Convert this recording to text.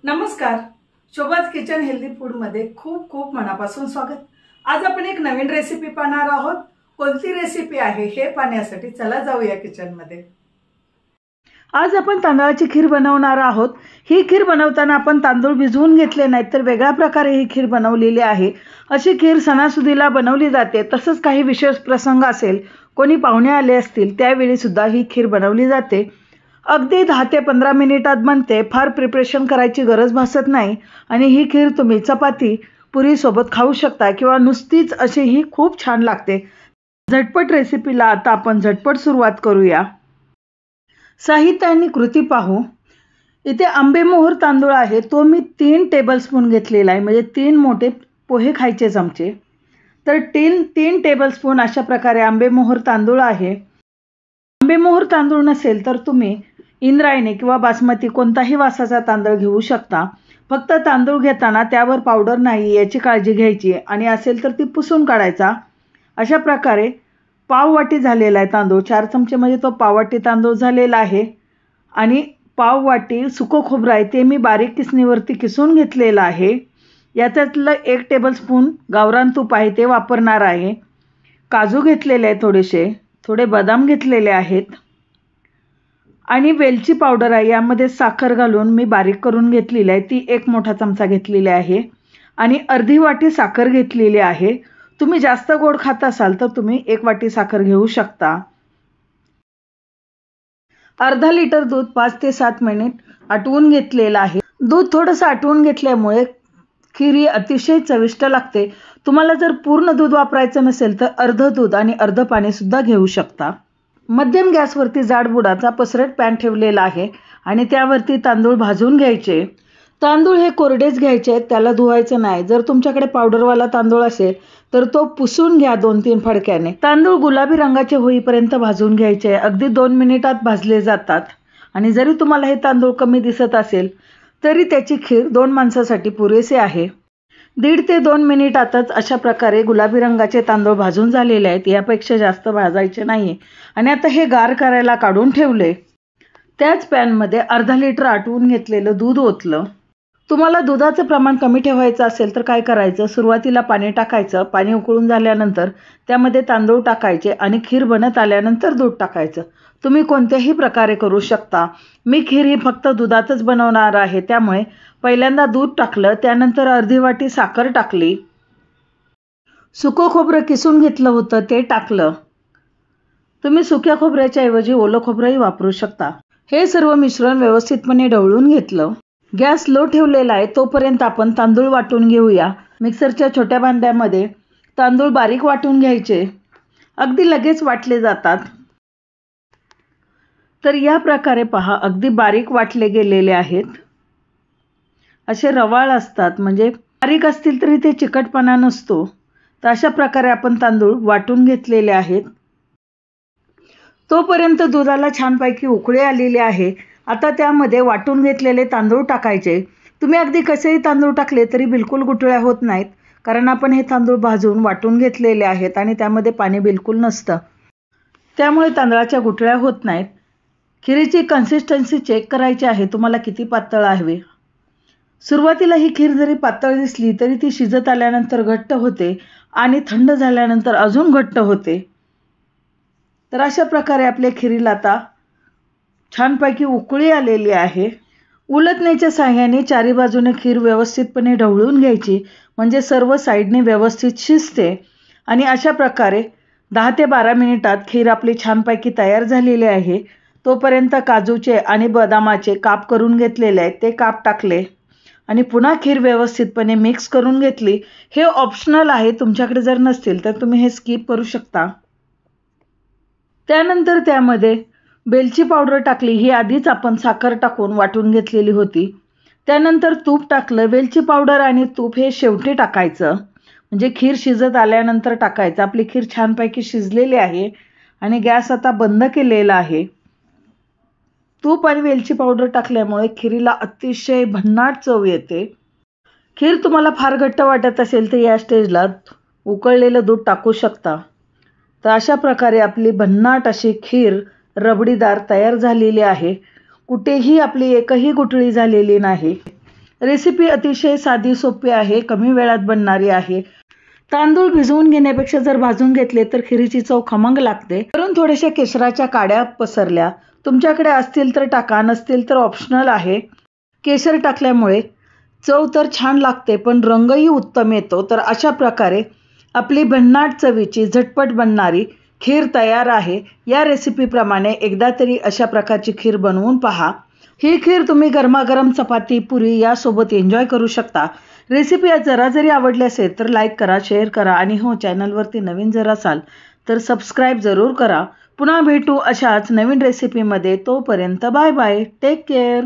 नमस्कार. शोभाज kitchen healthy food मध्ये खूप खूप मनापासून स्वागत. आज आपण एक नवीन रेसिपी पाहणार आहोत. कोणती रेसिपी आहे हे पाहण्यासाठी चला जाऊया किचन मध्ये. आज आपण तांदळाची खीर बनवणार आहोत. ही खीर बनवताना आपण तांदूळ भिजवून घेतले नाहीत तर वेगळ्या प्रकारे ही खीर बनवलेली आहे. अशी खीर सणासुदीला बनवली जाते. तसंच काही विशेष प्रसंग असेल, कोणी पाहुणे आले असतील त्यावेळी सुद्धा ही खीर बनवली जाते. अगदी 10 ते 15 मिनिटात बनते. फार प्रिपरेशन करायची गरज भासत नाही आणि ही खीर तुम्ही चपाती पुरी सोबत खाऊ शकता किंवा नुसतीच अशी ही खूप छान लागते. झटपट रेसिपीला आता आपण झटपट सुरुवात करूया. साहित्य आणि कृती पाहू. इथे आंबेमोहोर तांदूळ आहे, तो मी 3 टेबलस्पून घेतलेला आहे, म्हणजे 3 मोठे पोहे खायचे चमचे. तर 3 टेबलस्पून अशा प्रकारे आंबेमोहोर तांदूळ आहे. आंबेमोहोर तांदूळ नसेल तर तुम्ही इंद्रायणी किंवा बासमती कोणताही वासाचा तांदूळ घेऊ शकता. फक्त तांदूळ घेताना त्यावर पावडर नाही याची काळजी घ्यायची आणि असेल तर ती पुसून काढायचा. अशा प्रकारे पाव वाटी झालेला आहे तांदूळ. 4 चमचे म्हणजे तो पाव वाटी तांदूळ झालेला आहे. आणि पाव वाटी सुकं खोबरं आहे, ते मी बारीक किसणीवरती किसून घेतलेलं आहे. याच्यातलं 1 टेबलस्पून गावरान तूप आहे ते वापरणार आहे. काजू घेतलेले आहे, थोडे बदाम घेतलेले आहेत आणि वेलची पावडर आहे. यामध्ये साखर घालून मी बारीक करून घेतलेली आहे, ती 1 मोठा चमचा घेतलेली आहे आणि अर्धी वाटी साखर घेतलेली आहे. तुम्ही जास्त गोड खात असाल तर तुम्ही 1 वाटी साखर घेऊ शकता. अर्धा लिटर दूध 5 ते 7 मिनिट आटवून घेतलेलं आहे. दूध थोडंसं आटवून घेतल्यामुळे खीर ही अतिशय चविष्ट लागते. तुम्हाला जर पूर्ण दूध वापरायचं नसेल तर अर्ध दूध आणि अर्ध पाणी सुद्धा घेऊ शकता. मध्यम गॅसवरती जाड बुडाचा पसरट पॅन ठेवलेला आहे आणि त्यावरती तांदूळ भाजून घ्यायचे. तांदूळ हे कोरडेच घ्यायचे आहेत, त्याला धुवायचं नाही. जर तुमच्याकडे पावडरवाला तांदूळ असेल तर तो पुसून घ्या 2-3 फडक्याने. तांदूळ गुलाबी रंगाचे होईपर्यंत भाजून घ्यायचे. अगदी 2 मिनिटात भाजले जातात आणि जरी तुम्हाला हे तांदूळ कमी दिसत असेल तरी त्याची खीर 2 माणसासाठी पुरेसे आहे. 1.5 ते 2 मिनिटातच अशा प्रकारे गुलाबी रंगाचे तांदूळ भाजून झालेले आहेत. यापेक्षा जास्त भाजायचे नाही. आणि आता हे गार करायला काढून ठेवले. त्याच पॅनमध्ये अर्धा लिटर आटवून घेतलेलं दूध ओतलं. तुम्हाला दुधाचं प्रमाण कमी ठेवायचं असेल तर काय करायचं, सुरुवातीला पाणी टाकायचं. पाणी उकळून झाल्यानंतर त्यामध्ये तांदूळ टाकायचे आणि खीर बनत आल्यानंतर दूध टाकायचं. तुम्ही कोणत्याही प्रकारे करू शकता. मी खीर ही फक्त दुधातच बनवणार आहे, त्यामुळे पहिल्यांदा दूध टाकलं, त्यानंतर अर्धी वाटी साखर टाकली. सुकं खोबरं किसून घेतलं होतं ते टाकलं. तुम्ही सुक्या खोबऱ्याच्या ऐवजी ओलं खोबरंही वापरू शकता. हे सर्व मिश्रण व्यवस्थितपणे ढवळून घेतलं. गॅस लो ठेवलेला आहे, तोपर्यंत आपण तांदूळ वाटून घेऊया. मिक्सरच्या छोट्या भांड्यामध्ये तांदूळ बारीक वाटून घ्यायचे. अगदी लगेच वाटले जातात. तर या प्रकारे पहा, अगदी बारीक वाटले गेलेले आहेत. असे रवाळ असतात, म्हणजे बारीक असतील तरी ते चिकटपणा नसतो. तर अशा प्रकारे आपण तांदूळ वाटून घेतलेले आहेत. तोपर्यंत दुधाला छानपैकी उकळी आलेली आहे. आता त्यामध्ये वाटून घेतलेले तांदूळ टाकायचे. तुम्ही अगदी कसेही तांदूळ टाकले तरी बिलकुल गुठळ्या होत नाहीत, कारण आपण हे तांदूळ भाजून वाटून घेतलेले आहेत आणि त्यामध्ये पाणी बिलकुल नसतं. त्यामुळे तांदळाच्या गुठळ्या होत नाहीत. खीरीची कन्सिस्टन्सी चेक करायची आहे, तुम्हाला किती पातळ हवी. सुरुवातीला ही खीर जरी पातळ दिसली तरी ती शिजत आल्यानंतर घट्ट होते आणि थंड झाल्यानंतर अजून घट्ट होते. तर अशा प्रकारे आपल्या खीरीला आता छानपैकी उकळी आलेली आहे. उलटण्याच्या साहाय्याने चारी बाजूने खीर व्यवस्थितपणे ढवळून घ्यायची, म्हणजे सर्व साईडने व्यवस्थित शिजते. आणि अशा प्रकारे 10 ते 12 मिनिटात खीर आपली छानपैकी तयार झालेली आहे. तोपर्यंत काजूचे आणि बदामाचे काप करून घेतलेले आहेत, ते काप टाकले आणि पुन्हा खीर व्यवस्थितपणे मिक्स करून घेतली. हे ऑप्शनल आहे, तुमच्याकडे जर नसतील तर तुम्ही हे स्किप करू शकता. त्यानंतर त्यामध्ये वेलची पावडर टाकली. ही आधीच आपण साखर टाकून वाटून घेतलेली होती. त्यानंतर तूप टाकलं. वेलची पावडर आणि तूप हे शेवटी टाकायचं, म्हणजे खीर शिजत आल्यानंतर टाकायचं. आपली खीर छानपैकी शिजलेली आहे आणि गॅस आता बंद केलेला आहे. तूप आणि वेलची पावडर टाकल्यामुळे खीरीला अतिशय भन्नाट चव येते. खीर तुम्हाला फार घट्ट वाटत असेल तर या स्टेजला उकळलेलं दूध टाकू शकता. तर अशा प्रकारे आपली भन्नाट अशी खीर रबडीदार तयार झालेली आहे. कुठेही आपली एकही गुठळी झालेली नाही. रेसिपी अतिशय साधी सोपी आहे, कमी वेळात बनणारी आहे. तांदूळ भिजवून घेण्यापेक्षा जर भाजून घेतले तर खिरीची चव खमंग लागते. वरून थोड्याशा केशराच्या काड्या पसरल्या. तुमच्याकडे असतील तर टाका, नसतील तर ऑप्शनल आहे. केशर टाकल्यामुळे चव तर छान लागते पण रंगही उत्तम येतो. तर अशा प्रकारे आपली भन्नाट चवीची झटपट बनणारी खीर तयार आहे. या रेसिपीप्रमाणे एकदा तरी अशा प्रकारची खीर बनवून पहा. ही खीर तुम्ही गरमागरम चपाती, पुरी यासोबत एन्जॉय करू शकता. रेसिपी जरा जरी आवडली असेल तर लाईक करा, शेअर करा आणि हो, चॅनलवरती नवीन जर असाल तर सबस्क्राईब जरूर करा. पुन्हा भेटू अशाच नवीन रेसिपीमध्ये. तोपर्यंत बाय बाय, टेक केअर.